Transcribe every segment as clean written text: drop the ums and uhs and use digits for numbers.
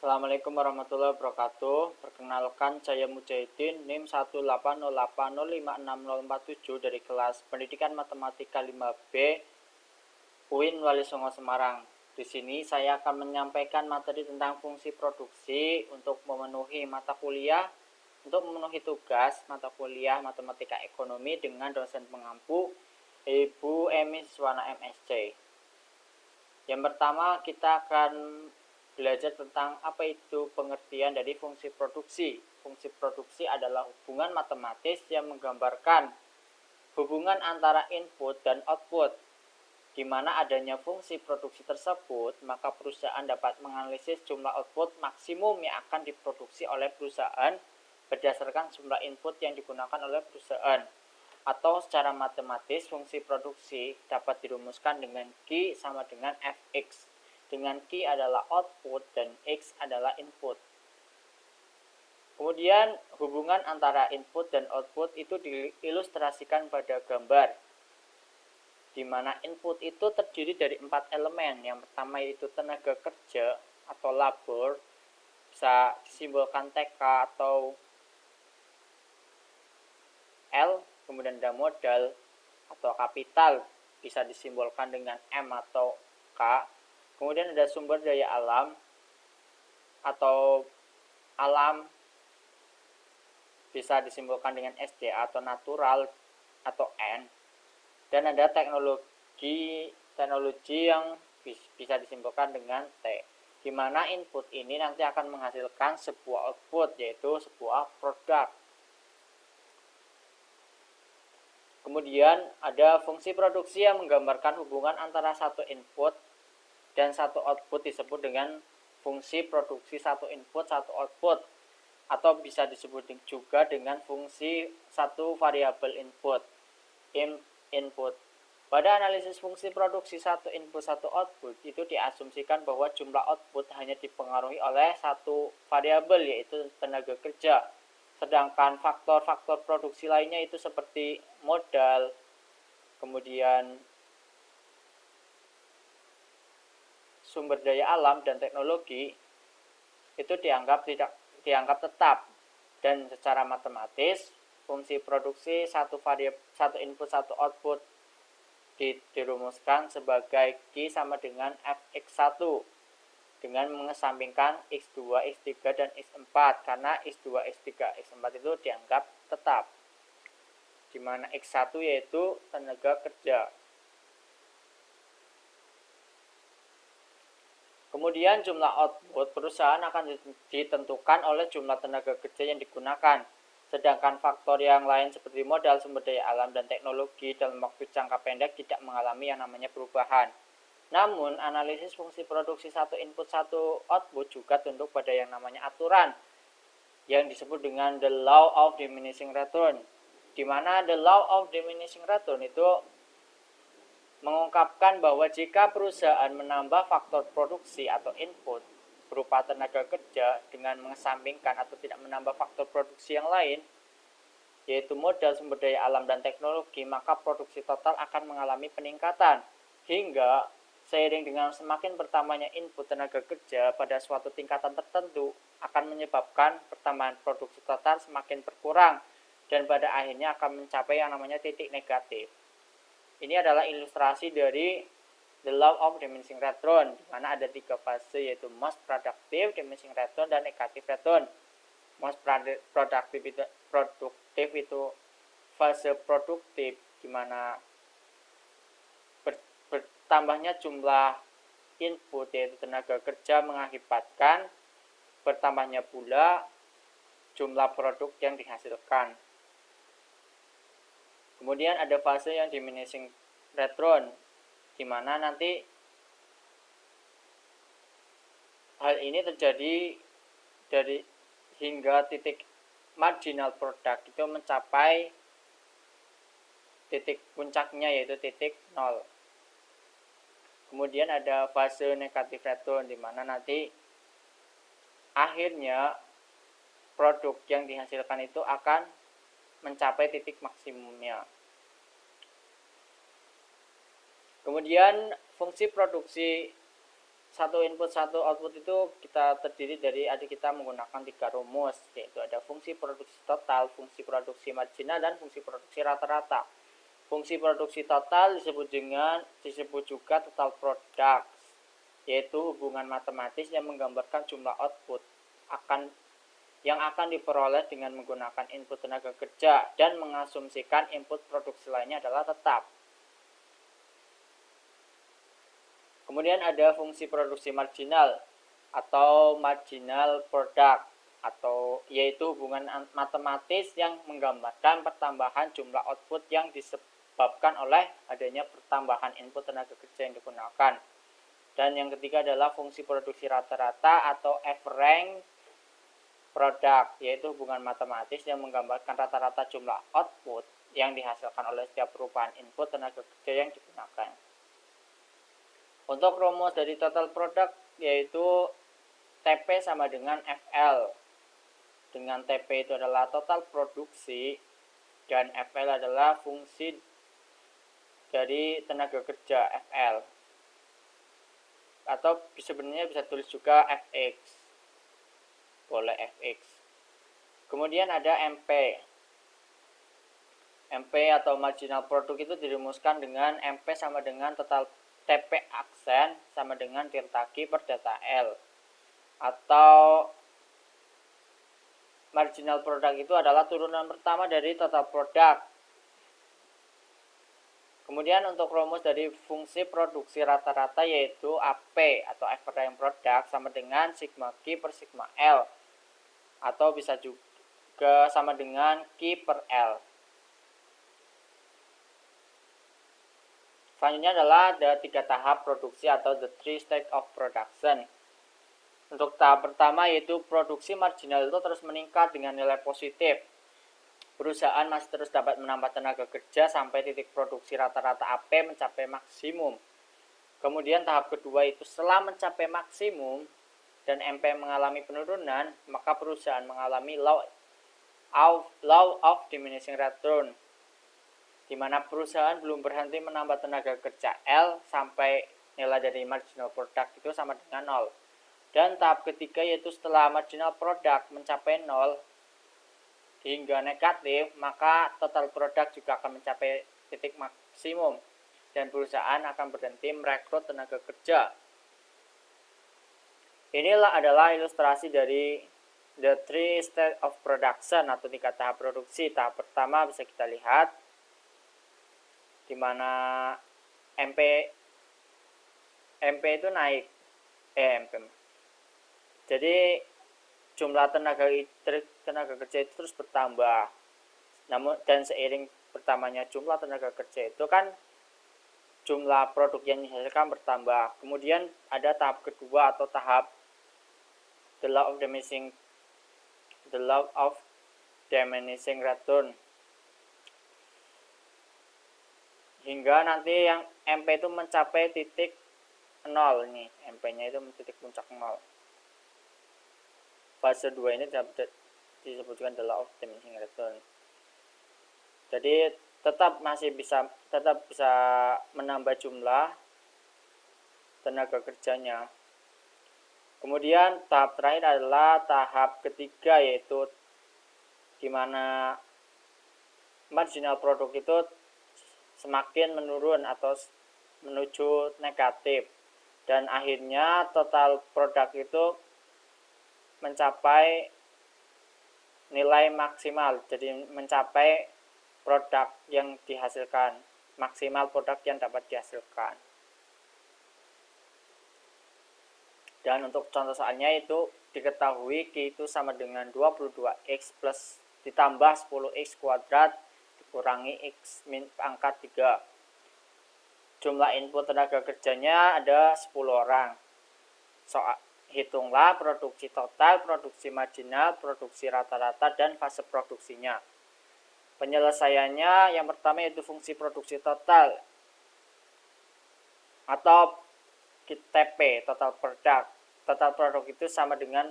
Assalamualaikum warahmatullahi wabarakatuh. Perkenalkan saya Mujahidin, NIM 180805647 dari kelas Pendidikan Matematika 5B UIN Wali Songo Semarang. Di sini saya akan menyampaikan materi tentang fungsi produksi untuk memenuhi tugas mata kuliah Matematika Ekonomi dengan dosen pengampu Ibu Emi Siswana MSc. Yang pertama kita akan belajar tentang apa itu pengertian dari fungsi produksi. Fungsi produksi adalah hubungan matematis yang menggambarkan hubungan antara input dan output. Di mana adanya fungsi produksi tersebut, maka perusahaan dapat menganalisis jumlah output maksimum yang akan diproduksi oleh perusahaan berdasarkan jumlah input yang digunakan oleh perusahaan. Atau secara matematis, fungsi produksi dapat dirumuskan dengan Q sama dengan Fx. Dengan Q adalah output dan X adalah input. Kemudian hubungan antara input dan output itu diilustrasikan pada gambar, di mana input itu terdiri dari 4 elemen. Yang pertama yaitu tenaga kerja atau labor, bisa disimbolkan TK atau L. Kemudian ada modal atau kapital, bisa disimbolkan dengan M atau K. Kemudian ada sumber daya alam atau alam, bisa disimbolkan dengan SDA atau natural atau N. Dan ada teknologi yang bisa disimbolkan dengan T, di mana input ini nanti akan menghasilkan sebuah output, yaitu sebuah produk. Kemudian ada fungsi produksi yang menggambarkan hubungan antara satu input dan satu output, disebut dengan fungsi produksi satu input satu output, atau bisa disebut juga dengan fungsi satu variabel input. Pada analisis fungsi produksi satu input satu output, itu diasumsikan bahwa jumlah output hanya dipengaruhi oleh satu variabel, yaitu tenaga kerja. Sedangkan faktor-faktor produksi lainnya itu seperti modal, kemudian sumber daya alam dan teknologi itu dianggap tetap. Dan secara matematis, fungsi produksi satu input satu output dirumuskan sebagai Q sama dengan Fx1 dengan mengesampingkan X2, X3 dan X4, karena X2, X3, X4 itu dianggap tetap, di mana X1 yaitu tenaga kerja. Kemudian jumlah output perusahaan akan ditentukan oleh jumlah tenaga kerja yang digunakan. Sedangkan faktor yang lain seperti modal, sumber daya alam, dan teknologi dalam waktu jangka pendek tidak mengalami yang namanya perubahan. Namun, analisis fungsi produksi satu input satu output juga tunduk pada yang namanya aturan yang disebut dengan the law of diminishing return, di mana the law of diminishing return itu mengungkapkan bahwa jika perusahaan menambah faktor produksi atau input berupa tenaga kerja dengan mengesampingkan atau tidak menambah faktor produksi yang lain, yaitu modal, sumber daya alam, dan teknologi, maka produksi total akan mengalami peningkatan, hingga seiring dengan semakin bertambahnya input tenaga kerja pada suatu tingkatan tertentu akan menyebabkan pertambahan produksi total semakin berkurang dan pada akhirnya akan mencapai yang namanya titik negatif. Ini adalah ilustrasi dari the law of diminishing return, di mana ada 3 fase, yaitu most productive, diminishing return, dan negative return. Most productive itu fase produktif, di mana bertambahnya jumlah input yaitu tenaga kerja mengakibatkan bertambahnya pula jumlah produk yang dihasilkan. Kemudian ada fase yang diminishing return, di mana nanti hal ini terjadi dari hingga titik marginal product itu mencapai titik puncaknya, yaitu titik 0. Kemudian ada fase negative return, di mana nanti akhirnya produk yang dihasilkan itu akan mencapai titik maksimumnya. Kemudian fungsi produksi satu input satu output itu kita terdiri dari kita menggunakan 3 rumus, yaitu ada fungsi produksi total, fungsi produksi marginal, dan fungsi produksi rata-rata. Fungsi produksi total disebut juga total product, yaitu hubungan matematis yang menggambarkan jumlah output yang akan diperoleh dengan menggunakan input tenaga kerja dan mengasumsikan input produksi lainnya adalah tetap. Kemudian ada fungsi produksi marginal atau marginal product, yaitu hubungan matematis yang menggambarkan pertambahan jumlah output yang disebabkan oleh adanya pertambahan input tenaga kerja yang digunakan. Dan yang ketiga adalah fungsi produksi rata-rata atau average product, yaitu hubungan matematis yang menggambarkan rata-rata jumlah output yang dihasilkan oleh setiap perubahan input tenaga kerja yang digunakan. Untuk rumus dari total product yaitu TP sama dengan FL. Dengan TP itu adalah total produksi dan FL adalah fungsi dari tenaga kerja FL. Atau sebenarnya bisa tulis juga Fx. Boleh Fx. Kemudian ada MP. MP atau marginal product itu dirumuskan dengan MP sama dengan total TP aksen sama dengan delta Q per delta L. Atau marginal product itu adalah turunan pertama dari total product. Kemudian untuk rumus dari fungsi produksi rata-rata yaitu AP atau average product sama dengan sigma Q per sigma L. Atau bisa juga sama dengan Q per L. Selanjutnya adalah ada 3 tahap produksi atau the 3 stage of production. Untuk tahap pertama yaitu produksi marginal itu terus meningkat dengan nilai positif. Perusahaan masih terus dapat menambah tenaga kerja sampai titik produksi rata-rata AP mencapai maksimum. Kemudian tahap kedua itu setelah mencapai maksimum dan MP mengalami penurunan, maka perusahaan mengalami law of diminishing return, di mana perusahaan belum berhenti menambah tenaga kerja L sampai nilai dari marginal product itu sama dengan 0. Dan tahap ketiga yaitu setelah marginal product mencapai 0 hingga negatif, maka total product juga akan mencapai titik maksimum dan perusahaan akan berhenti merekrut tenaga kerja. Inilah adalah ilustrasi dari the 3 stage of production atau 3 tahap produksi. Tahap pertama bisa kita lihat di mana MP itu naik jadi jumlah tenaga kerja itu terus bertambah. Namun dan seiring bertambahnya jumlah tenaga kerja itu kan jumlah produk yang dihasilkan bertambah. Kemudian ada tahap kedua atau tahap the law of diminishing return. Hingga nanti yang MP itu mencapai titik 0 nih, MP-nya itu titik puncak 0. Fase 2 ini disebutkan the law of diminishing return. Jadi tetap bisa menambah jumlah tenaga kerjanya. Kemudian tahap terakhir adalah tahap ketiga yaitu di mana marginal produk itu semakin menurun atau menuju negatif dan akhirnya total produk itu mencapai nilai maksimal, jadi mencapai produk yang dihasilkan, maksimal produk yang dapat dihasilkan. Dan untuk contoh soalnya itu diketahui Q itu sama dengan 22X plus ditambah 10X kuadrat dikurangi X min pangkat 3. Jumlah input tenaga kerjanya ada 10 orang. Hitunglah produksi total, produksi marginal, produksi rata-rata, dan fase produksinya. Penyelesaiannya yang pertama yaitu fungsi produksi total atau TP, total product. Total produk itu sama dengan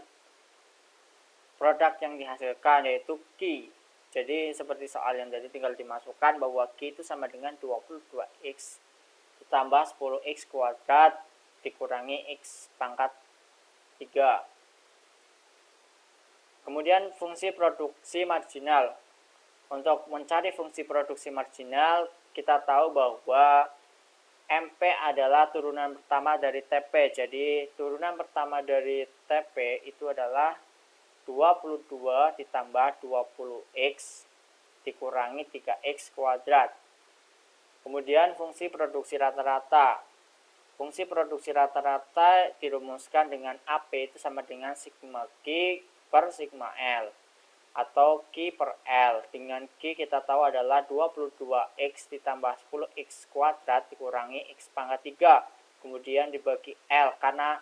produk yang dihasilkan yaitu Q. Jadi seperti soal yang tadi tinggal dimasukkan bahwa Q itu sama dengan 22X ditambah 10X kuadrat dikurangi X pangkat 3. Kemudian fungsi produksi marginal. Untuk mencari fungsi produksi marginal, kita tahu bahwa MP adalah turunan pertama dari TP. Jadi turunan pertama dari TP itu adalah 22 ditambah 20X dikurangi 3X kuadrat. Kemudian fungsi produksi rata-rata. Fungsi produksi rata-rata dirumuskan dengan AP itu sama dengan sigma Q per sigma L atau Q per L. Dengan Q kita tahu adalah 22X ditambah 10X kuadrat dikurangi X pangkat 3. Kemudian dibagi L. Karena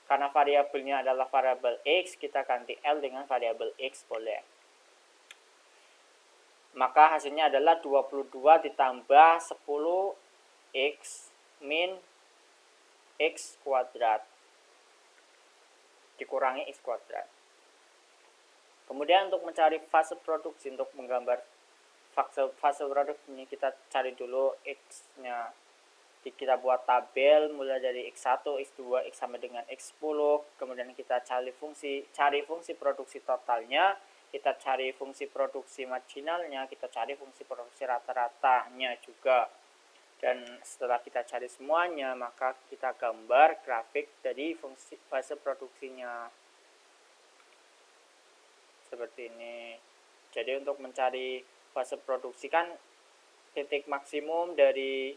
variabelnya adalah variabel X, kita ganti L dengan variabel X boleh. Maka hasilnya adalah 22 ditambah 10X min X kuadrat dikurangi X kuadrat. Kemudian untuk mencari fase produksi, untuk menggambar fase produksi ini kita cari dulu X-nya. Kita buat tabel mulai dari X1, X2, X sama dengan X10. Kemudian kita cari fungsi produksi totalnya, kita cari fungsi produksi marginalnya, kita cari fungsi produksi rata-ratanya juga. Dan setelah kita cari semuanya, maka kita gambar grafik dari fungsi fase produksinya. Seperti ini. Jadi untuk mencari fase produksi kan titik maksimum dari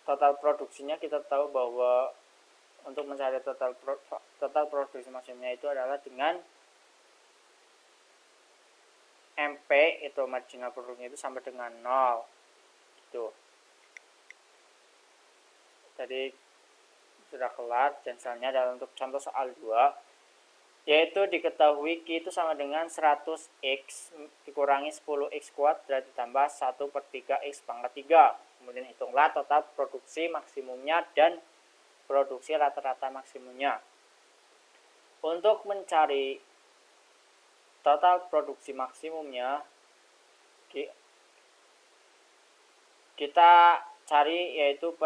total produksinya, kita tahu bahwa untuk mencari total produksi maksimumnya itu adalah dengan MP itu marginal produknya itu sama dengan 0 gitu. Jadi sudah kelar, dan selanjutnya adalah untuk contoh soal 2, yaitu diketahui Q itu sama dengan 100X dikurangi 10X kuadrat ditambah 1/3X pangkat 3. Kemudian hitunglah total produksi maksimumnya dan produksi rata-rata maksimumnya. Untuk mencari total produksi maksimumnya, kita cari yaitu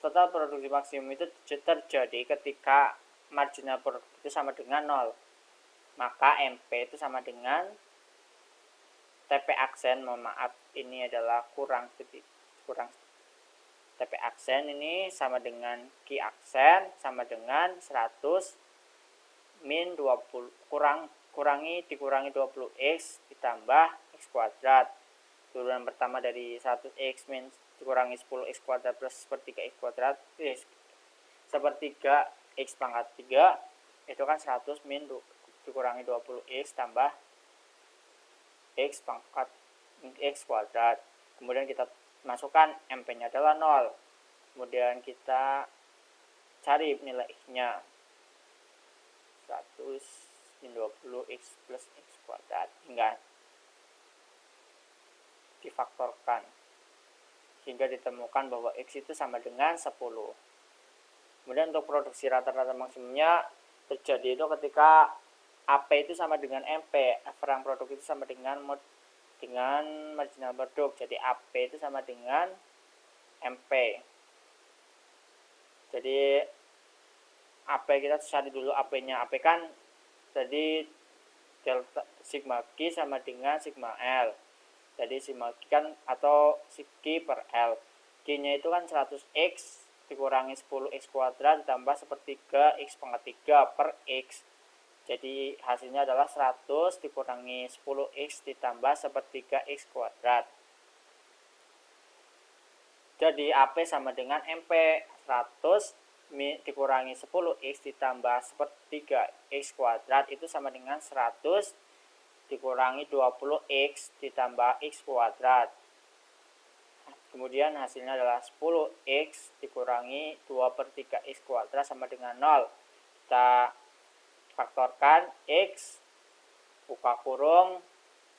total produksi maksimum itu terjadi ketika marginal produk itu sama dengan 0. Maka MP itu sama dengan TP aksen, mohon maaf ini adalah kurang TP aksen ini sama dengan Q aksen sama dengan 100 min 20 dikurangi 20X ditambah X kuadrat. Turunan pertama dari 100X min dikurangi 10X kuadrat plus 1/3X kuadrat, sepertiga X pangkat 3 itu kan 100 min dikurangi 20X tambah X pangkat X kuadrat. Kemudian kita masukkan MP-nya adalah 0. Kemudian kita cari nilai X-nya, 100 min 20X plus X kuadrat hingga difaktorkan hingga ditemukan bahwa X itu sama dengan 10. Kemudian untuk produksi rata-rata maksimumnya terjadi itu ketika AP itu sama dengan MP, average produk itu sama dengan marginal produk. Jadi AP itu sama dengan MP. Jadi AP kita cari dulu AP-nya. AP kan jadi delta sigma Q sama dengan sigma L. Jadi sigma Q kan atau Q per L. Q-nya itu kan 100X dikurangi 10X kuadrat ditambah 1/3X pangkat 3 per X. Jadi hasilnya adalah 100 dikurangi 10X ditambah 1/3X kuadrat. Jadi AP sama dengan MP, 100 dikurangi 10X ditambah 1/3X kuadrat itu sama dengan 100 dikurangi 20X ditambah X kuadrat. Kemudian hasilnya adalah 10X dikurangi 2/3X kuadrat sama dengan 0. Kita faktorkan X buka kurung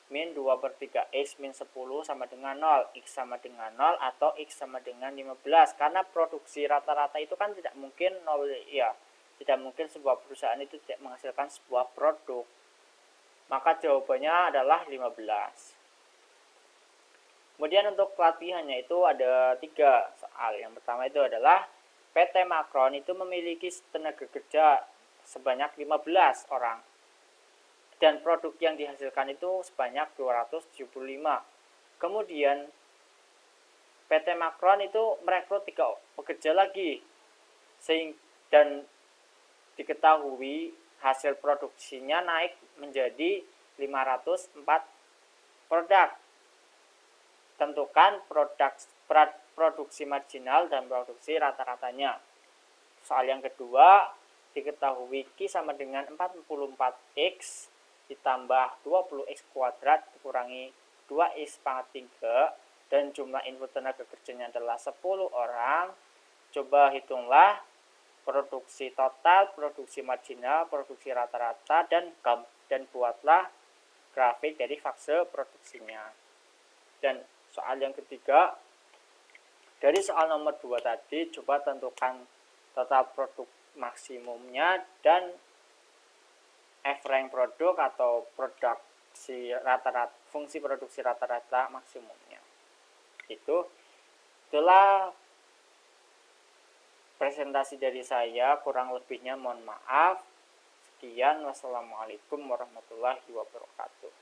min 2/3X min 10 sama dengan 0. X sama dengan 0 atau X sama dengan 15. Karena produksi rata-rata itu kan tidak mungkin 0 ya. Tidak mungkin sebuah perusahaan itu tidak menghasilkan sebuah produk. Maka jawabannya adalah 15. Kemudian untuk pelatihannya itu ada 3 soal. Yang pertama itu adalah PT Makron itu memiliki tenaga kerja sebanyak 15 orang. Dan produk yang dihasilkan itu sebanyak 275. Kemudian PT Makron itu merekrut 3 pekerja lagi. Dan diketahui hasil produksinya naik menjadi 504 produk. Tentukan produksi marginal dan produksi rata-ratanya. Soal yang kedua, diketahui Q sama dengan 44X ditambah 20X kuadrat dikurangi 2X pangkat 3 dan jumlah input tenaga kerjanya adalah 10 orang. Coba hitunglah produksi total, produksi marginal, produksi rata-rata, dan buatlah grafik dari fase produksinya. Dan soal yang ketiga, dari soal nomor 2 tadi, coba tentukan total produk maksimumnya dan F-rank produk atau fungsi produksi rata-rata maksimumnya. Itulah presentasi dari saya, kurang lebihnya mohon maaf. Sekian, wassalamualaikum warahmatullahi wabarakatuh.